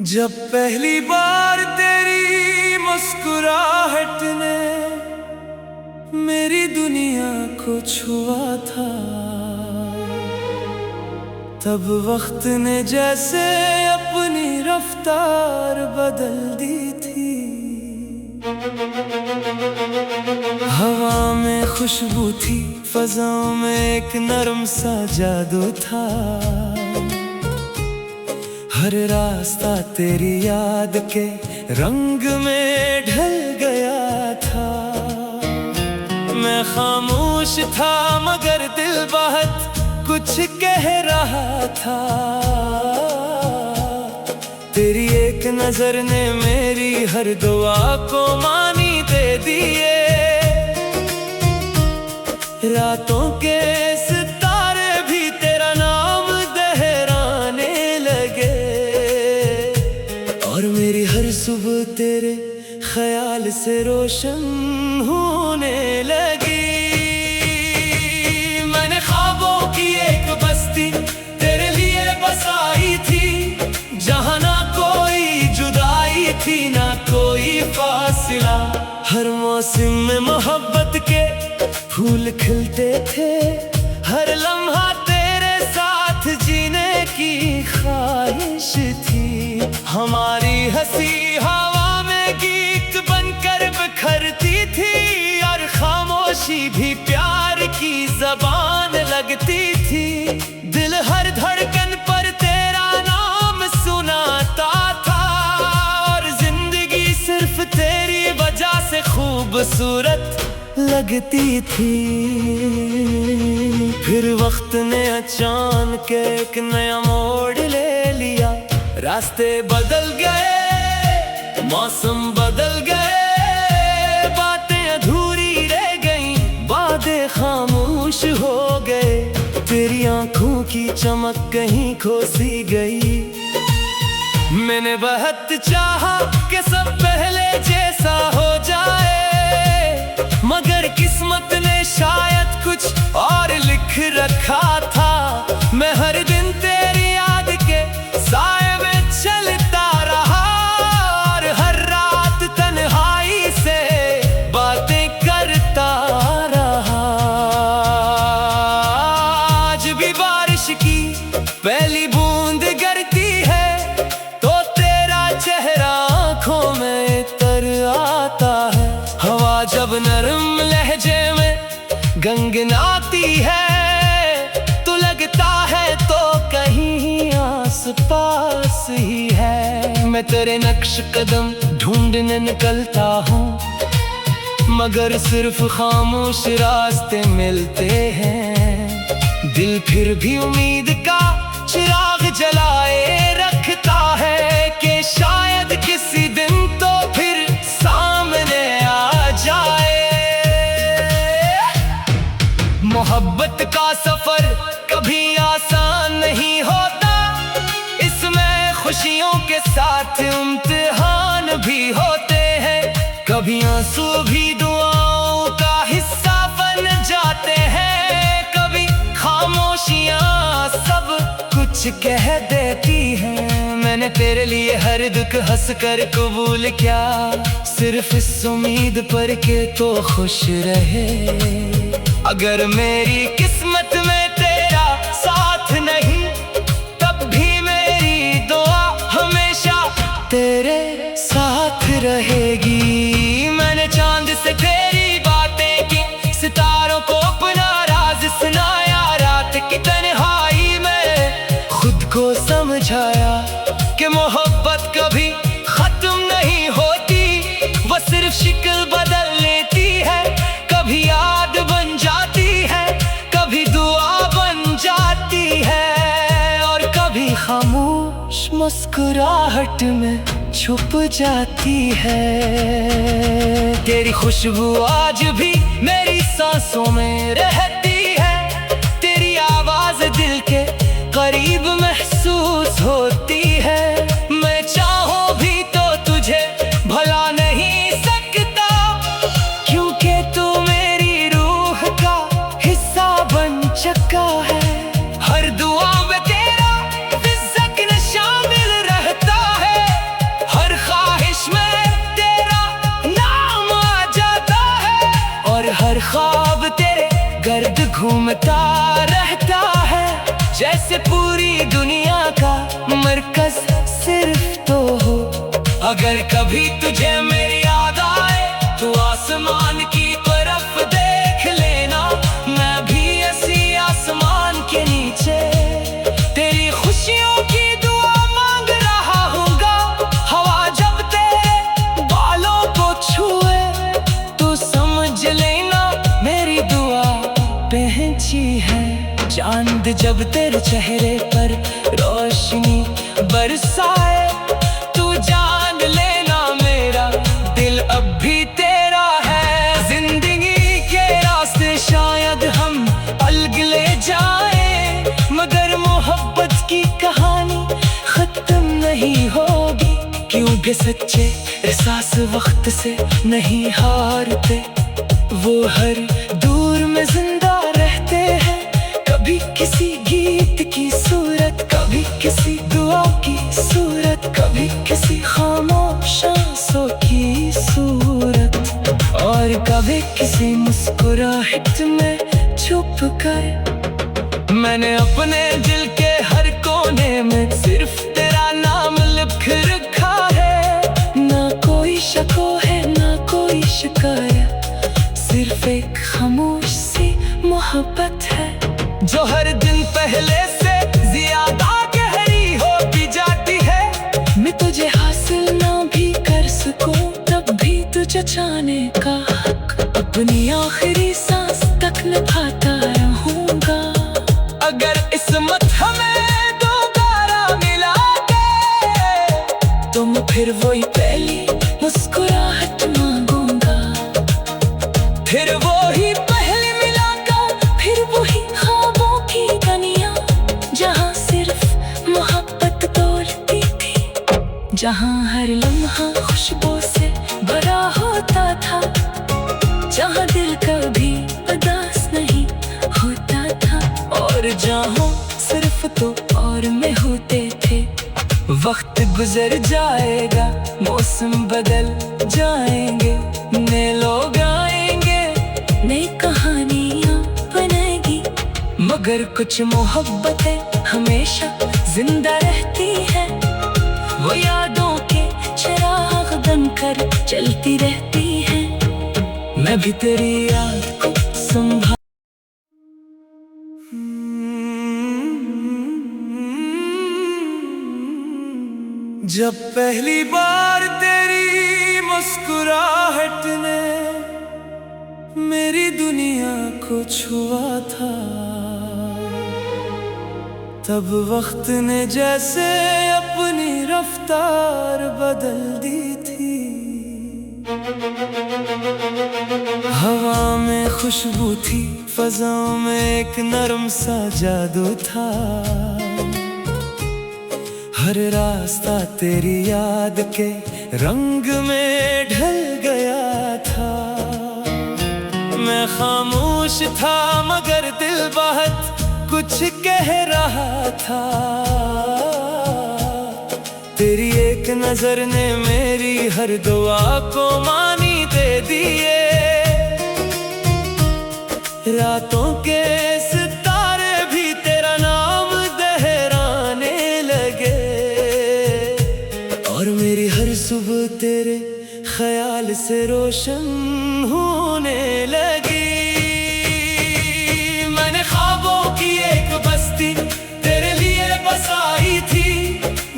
जब पहली बार तेरी मुस्कुराहट ने मेरी दुनिया को छुआ था, तब वक्त ने जैसे अपनी रफ्तार बदल दी थी। हवा में खुशबू थी, फज़ाओं में एक नरम सा जादू था। हर रास्ता तेरी याद के रंग में ढल गया था। मैं खामोश था मगर दिल बहुत कुछ कह रहा था। तेरी एक नजर ने मेरी हर दुआ को मानी दे दिए। रातों के सितारे भी तेरा नाम दोहराने लगे, और मेरी हर सुबह तेरे ख्याल से रोशन होने लगी। मैंने ख्वाबों की एक बस्ती तेरे लिए बसाई थी, जहाँ ना कोई जुदाई थी ना कोई फासिला। हर मौसम में मोहब्बत के फूल खिलते थे, हर लम्हा तेरे साथ जीने की ख्वाहिश थी। हमारी हंसी हवा में गीत बनकर बिखरती थी, और खामोशी भी प्यार की ज़बान लगती थी। दिल हर धड़कन पर तेरा नाम सुनाता था, और जिंदगी सिर्फ तेरी वजह से खूबसूरत लगती थी। फिर वक्त ने अचानक एक नया मोड़ ले लिया। रास्ते बदल गए, मौसम बदल गए, बातें अधूरी रह गईं, वादे खामोश हो गए। तेरी आंखों की चमक कहीं खो सी गई। मैंने बहुत चाहा कि सब पहले जैसा हो जाए, मगर किस्मत ने शायद कुछ और लिख रखा था। मैं हर दिन तेरी याद के साए में चलता रहा, और हर रात तन्हाई से बातें करता रहा। आज भी बारिश की पहली बूंद गिरती है, तो तेरा चेहरा आँखों में तर आता है। हवा जब नरम लहजे में गंगनाती है, तो लगता है तो कहीं आस पास ही है। मैं तेरे नक्श कदम ढूंढने निकलता हूँ, मगर सिर्फ खामोश रास्ते मिलते हैं। दिल फिर भी उम्मीद का चिराग जलाए रखता है, कि शायद किसी दिन तो फिर सामने आ जाए। मोहब्बत का सफर कभी आसान नहीं होता, इसमें खुशियों के साथ इम्तिहान भी होते हैं। कभी आंसू भी दुआओं का हिस्सा बन जाते हैं, कभी खामोशियां सब कुछ कह देती हैं। मैंने तेरे लिए हर दुख हंस कर कबूल किया, सिर्फ इस उम्मीद पर के तो खुश रहे। अगर मेरी किस्मत में तेरा साथ नहीं, तब भी मेरी दुआ हमेशा तेरे साथ रहेगी। मैंने चांद से तेरी बातें की, सितारों को अपना राज सुनाया। रात की तन्हाई में खुद को समझाया कि मोहब्बत कभी खत्म नहीं होती, वो सिर्फ शक्ल बदल लेती है। कभी याद बन जाती है, कभी दुआ बन जाती है, और कभी खामोश मुस्कुराहट में छुप जाती है। तेरी खुशबू आज भी मेरी सांसों में रहती है, तेरी आवाज दिल के करीब महसूस होती है। मैं चाहूं भी तो तुझे भला नहीं सकता, क्योंकि तू मेरी रूह का हिस्सा बन शक्का है। हर दुआ में तेरा ज़िक्र शामिल रहता है, हर ख्वाहिश में तेरा नाम आ जाता है, और हर ख्वाब तेरे गर्द घूमता रहता है। जैसे पूरी दुनिया का मरकज सिर्फ तो हो। अगर कभी तुझे मेरी याद आए तो आसमान की तरफ देख लेना, मैं भी ऐसी आसमान के नीचे तेरी खुशियों की दुआ मांग रहा हूँगा। हवा जब तेरे बालों को छुए तो समझ लेना मेरी दुआ पहुंची है। चांद जब तेरे चेहरे पर रोशनी बरसाए तू जान लेना मेरा दिल अब भी तेरा है। जिंदगी के रास्ते शायद हम अलग ले जाए, मगर मोहब्बत की कहानी खत्म नहीं होगी, क्योंकि सच्चे एहसास वक्त से नहीं हारते। वो हर दूर में जिंदा रहते हैं, कभी किसी गीत की सूरत, कभी किसी दुआ की सूरत, कभी किसी खामोश आंसू की सूरत, और कभी किसी मुस्कुराहट में छुप कर। मैंने अपने दिल के हर कोने में सिर्फ तेरा नाम लिख रखा है। ना कोई शको है ना कोई शिकायत, सिर्फ एक खामोश सी मोहब्बत है, जो हर दिन पहले से ज्यादा गहरी होती जाती है। मैं तुझे हासिल ना भी कर सकूं तब भी तुझे चाहने का हक अपनी आखिरी सांस तक निभाता रहूंगा। अगर किस्मत हमें दोबारा मिला के तो मैं फिर वही पहली मुस्कुराहट मांगूंगा, फिर वही पहली मुलाकात, फिर वही ख्वाबों की दुनिया जहाँ सिर्फ मोहब्बत बोलती थी, जहाँ हर लम्हा खुशबू से भरा होता था, जहाँ दिल कभी उदास नहीं होता था, और जहाँ सिर्फ तो और में होते थे। वक्त गुजर जाएगा, मौसम बदल जाएंगे, नए लोग आएंगे, नई कहानियाँ बनेगी, मगर कुछ मोहब्बतें हमेशा जिंदा रहती है। वो यादों के चिराग बनकर चलती रहती है। मैं भी तेरी याद को संभाल। जब पहली बार तेरी मुस्कुराहट ने मेरी दुनिया को छुआ था, तब वक्त ने जैसे अपनी रफ्तार बदल दी थी। हवा में खुशबू थी, फज़ाओं में एक नरम सा जादू था, हर रास्ता तेरी याद के रंग में ढल गया था। मैं खामोश था मगर दिल बहुत कुछ कह रहा था। तेरी एक नजर ने मेरी हर दुआ को मानी दे दिए। रातों के सितारे भी तेरा नाम दोहराने लगे, और मेरी हर सुबह तेरे ख्याल से रोशन होने लगी। मैंने ख्वाबों की एक बस्ती तेरे लिए बसाई थी,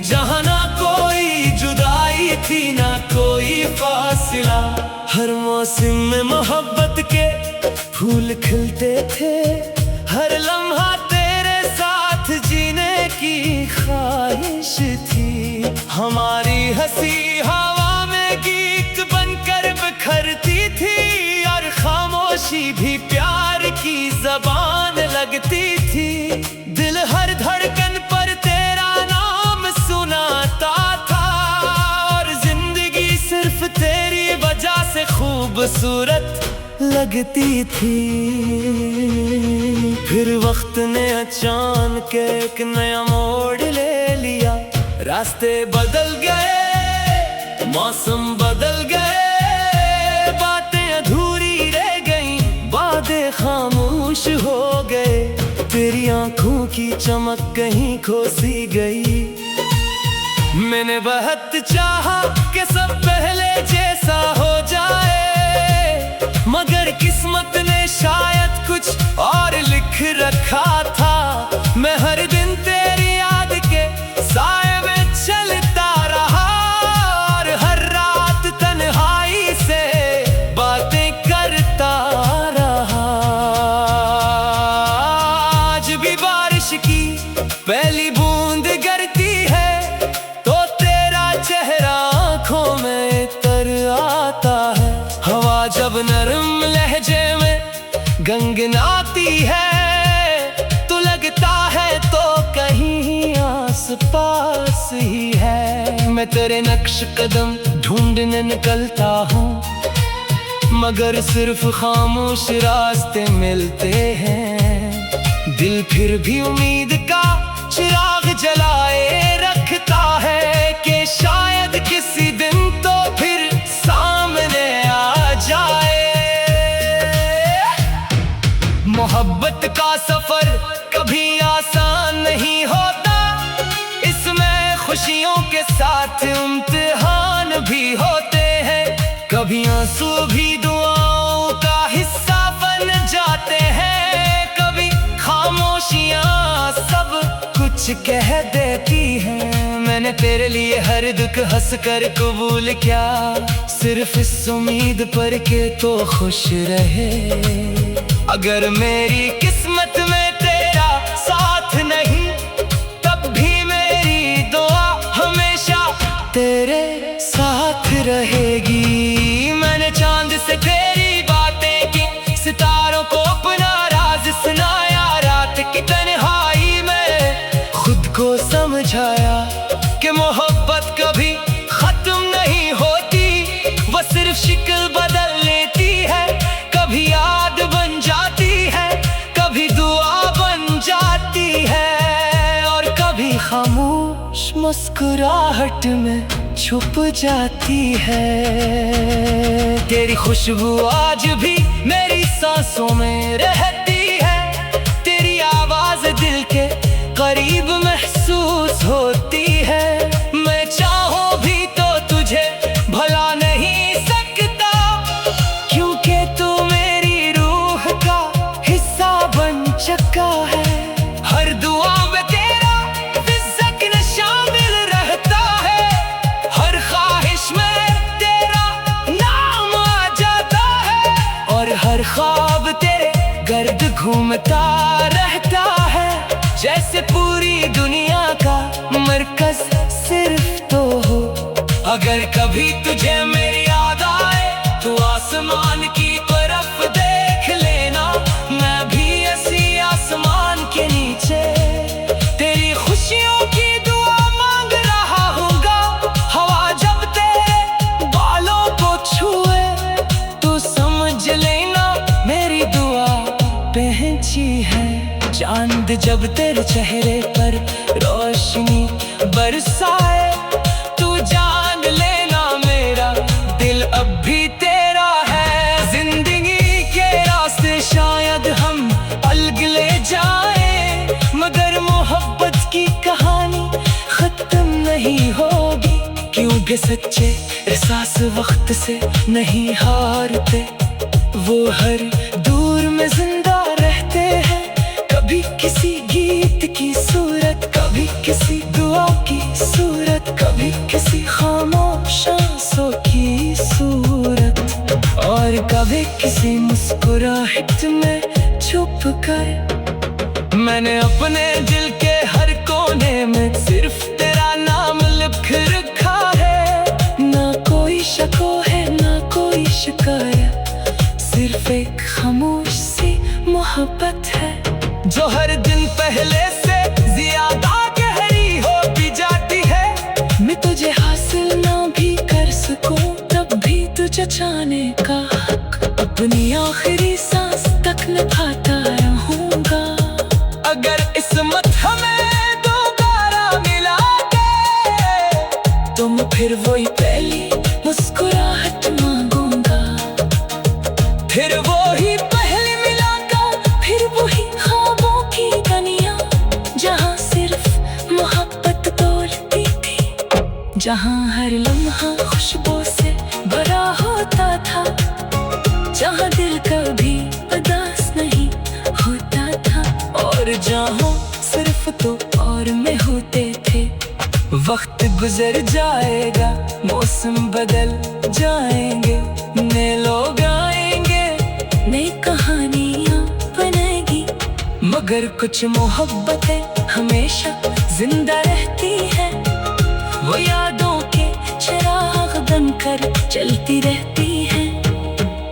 जहाँ ना कोई जुदाई थी ना कोई फासिला। हर मौसम में मोहब्बत के फूल खिलते थे, हर लम्हा तेरे साथ जीने की ख्वाहिश थी। हमारी हंसी हवा में गीत बनकर बिखरती थी, और खामोशी भी प्यार की जबान लगती थी। दिल हर धड़कन पर तेरा नाम सुनाता था, और जिंदगी सिर्फ तेरी वजह से खूबसूरत लगती थी। फिर वक्त ने अचानक एक नया मोड़ ले लिया। रास्ते बदल गए, मौसम बदल गए, बातें अधूरी रह गईं, वादे खामोश हो गए। तेरी आंखों की चमक कहीं खो सी गई। मैंने बहुत चाहा कि सब पहले जैसा हो जाए, मगर किस्मत ने शायद कुछ और लिख रखा था। मैं हर दिन तेरी याद के साए में चलता रहा, और हर रात तन्हाई से बातें करता रहा। आज भी बारिश की पहली बूंद गिरती है तो तेरा चेहरा आंखों में तर आता है। हवा जब नरम लहजे में गंगनाती है तो लगता है तो कहीं आस पास ही है। मैं तेरे नक्श कदम ढूंढने निकलता हूँ, मगर सिर्फ खामोश रास्ते मिलते हैं। दिल फिर भी उम्मीद का चिराग जलाए रखता है कि शायद किसी दिन तो फिर सामने आ जाए। मोहब्बत का सफर कभी आसान नहीं होता, इसमें खुशियों के साथ इम्तिहान भी होते हैं। कभी आंसू भी दुआओं का हिस्सा बन जाते हैं, कभी खामोशियां सब कुछ कह देती हैं। मैंने तेरे लिए हर दुख हंस कर कबूल किया, सिर्फ इस उम्मीद पर के तो खुश रहे। अगर मेरी किस्मत में तेरा साथ नहीं, तब भी मेरी दुआ हमेशा तेरे साथ रहेगी। मैंने चांद से तेरी बातें की, सितारों को अपना राज सुनाया, रात की तन्हाई में खुद को समझाया कि मोहब्बत कभी खत्म नहीं होती, वो सिर्फ शक्ल बदल लेती है। कभी याद बन जाती है, कभी दुआ बन जाती है, और कभी खामोश मुस्कुराहट में छुप जाती है। तेरी खुशबू आज भी मेरी सांसों में रहती है, तेरी आवाज दिल के करीब महसूस होती है। मैं चाहूं भी तो तुझे भला नहीं सकता, क्योंकि तू मेरी रूह का हिस्सा बन चुका है। हर दुआ में तेरा ज़िक्र शामिल रहता है, हर ख्वाहिश में तेरा नाम आ जाता है, और हर ख्वाब तेरे गर्द घूमता रहता है। जैसे पूरी दुनिया का मरकज सिर्फ तो हो। अगर कभी तुझे मेरी याद आए तो आसमान की तरफ देख लेना, मैं भी ऐसी आसमान के नीचे तेरी खुशियों की दुआ मांग रहा हूँगा। हवा जब तेरे बालों को छुए तो समझ लेना मेरी दुआ पहुंची है। चांद जब तेरे चेहरे पर रोशनी बरसाए तू जान लेना मेरा दिल अब भी तेरा है। जिंदगी के रास्ते शायद हम अलग ले जाए, मगर मोहब्बत की कहानी खत्म नहीं होगी, क्योंकि सच्चे एहसास वक्त से नहीं हारते। वो हर दूर में जिंदा रहते हैं, कभी किसी गीत की सूरत, कभी किसी दुआ की सूरत, कभी किसी खामोश आंसू की सूरत, और कभी किसी मुस्कुराहट में छुप कर। मैंने अपने दिल के हर कोने में सिर्फ तेरा नाम लिख रखा है। ना कोई शको है ना कोई शिकायत, सिर्फ एक खामोश सी मोहब्बत है, जो हर दिन पहले से ज्यादा गहरी हो भी जाती है। मैं तुझे हासिल ना भी कर सकूं तब भी तुझे चाहने का हक अपनी आखिरी सांस तक निभाता रहूंगा। किस्मत हमें दोबारा मिला के, तुम फिर वही पहली मुस्कुराहट मांगूंगा, फिर वही पहली मुलाकात, फिर वही ख्वाबों की दुनिया, जहाँ सिर्फ मोहब्बत दौड़ती थी, जहाँ हर लम्हा खुशबू से भरा होता था, जहाँ दिल कभी उदास नहीं होता था, और जहाँ सिर्फ तो और में होते थे। वक्त गुजर जाएगा, मौसम बदल जाएंगे, नए लोग आएंगे, नई कहानियाँ बनेगी, मगर कुछ मोहब्बतें हमेशा जिंदा रहती है, वो यादों के चिराग बनकर चलती रहती है।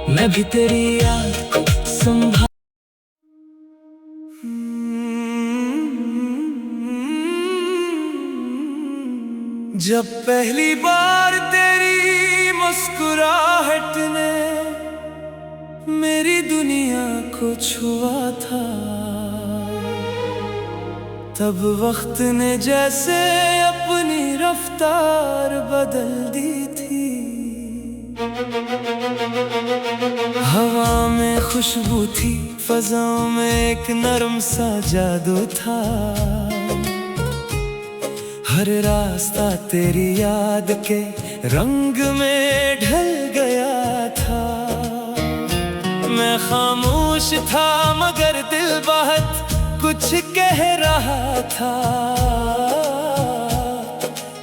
मैं भी तेरी याद को संभाल। जब पहली बार तेरी मुस्कुराहट ने मेरी दुनिया को छुआ था, तब वक्त ने जैसे अपनी रफ्तार बदल दी थी। हवा में खुशबू थी, फज़ाओं में एक नरम सा जादू था, हर रास्ता तेरी याद के रंग में ढल गया था। मैं खामोश था मगर दिल बहुत कुछ कह रहा था,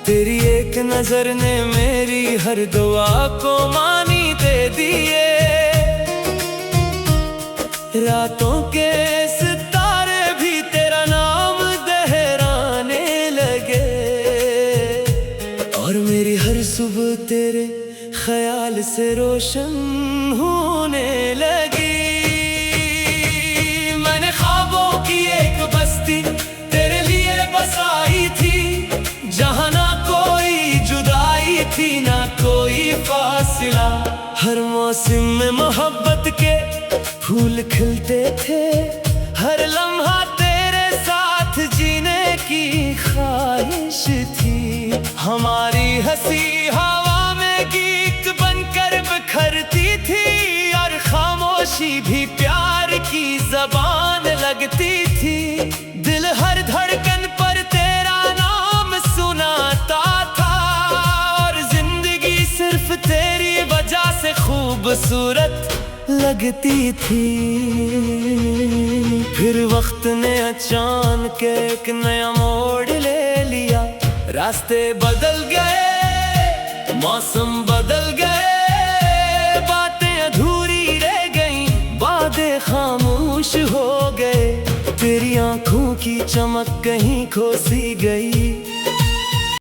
तेरी एक नजर ने मेरी हर दुआ को मानी दे दिए। रातों के सितारे भी तेरा नाम दोहराने लगे, और मेरी हर सुबह तेरे ख्याल से रोशन होने लगी। मैंने ख्वाबों की एक बस्ती तेरे लिए बसाई थी, जहाँ ना कोई जुदाई थी ना कोई फासिला। हर मौसम में मोहब्बत के फूल खिलते थे, हर लम्हा तेरे साथ जीने की ख्वाहिश थी। हमारी हंसी हवा में गीत बनकर बिखरती थी, और खामोशी भी प्यार की ज़बान लगती थी। दिल हर धड़कन पर तेरा नाम सुनाता था, और जिंदगी सिर्फ तेरी वजह से खूबसूरत लगती थी। फिर वक्त ने अचानक एक नया मोड़ ले लिया, रास्ते बदल गए, मौसम बदल गए, बातें अधूरी रह गईं, वादे खामोश हो गए, तेरी आंखों की चमक कहीं खो सी गई।